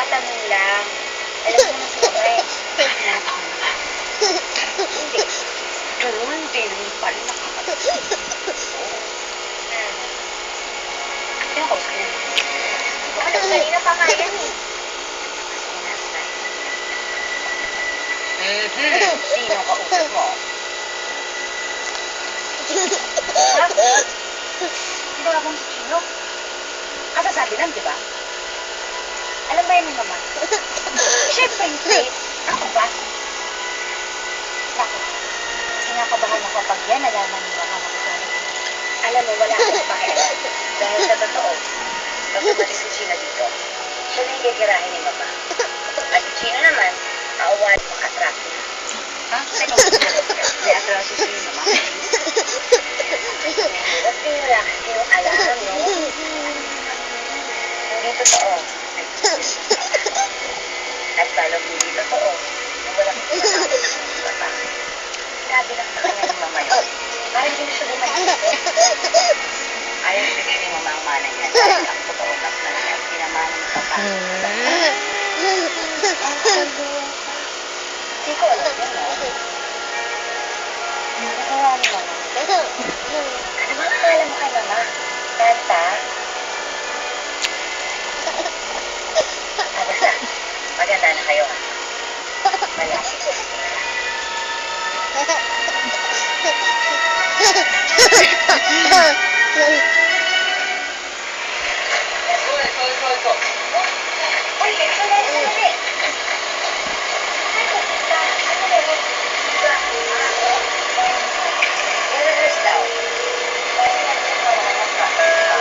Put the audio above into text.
Tinatanong lang. Alam mo naman si Mama eh. Hindi. Ganun din pala. Sino ko sa kanya? Alam, kanina pa nga yan eh. Sino kausap mo? Ha? Di ba akong si Chino? Kasasabi lang, di ba? Alam ba yun ni Mama? Siyempre hindi. Ako ba? Naku, kinakabahan ako pag yan nalaman ni Mama na kasama ko. Alam mo, wala akong pakialam. Dahil sa totoo, pag dumating si Chino dito, siya na yung gagirahin ni Mama. At si Chino naman, aawat maka-attract niya. Ha? Sino mo may attract si Mama? Mahirap din wala kasi yung alam, no? Hindi totoo. At paano hindi totoo? Nung walang pinakawa ng Papa. Sabi lang sa kanya ng Mama yun. Parang hindi siya bumalik. Ayaw ibigay ni Mama ang mana niya. Dahil ang totoo lang talaga ang pinamana ng Papa. Hindi ko alam yun, no? Nagawa ni Mama. Ano ba akala mo kay Mama? Tanta? Basta, maganda na kayo, ha? Malapit sa sila. Uy, sandali. Saan ka punta? Ano meron? I-reverse daw. Kasi nandun ka wala ng practice.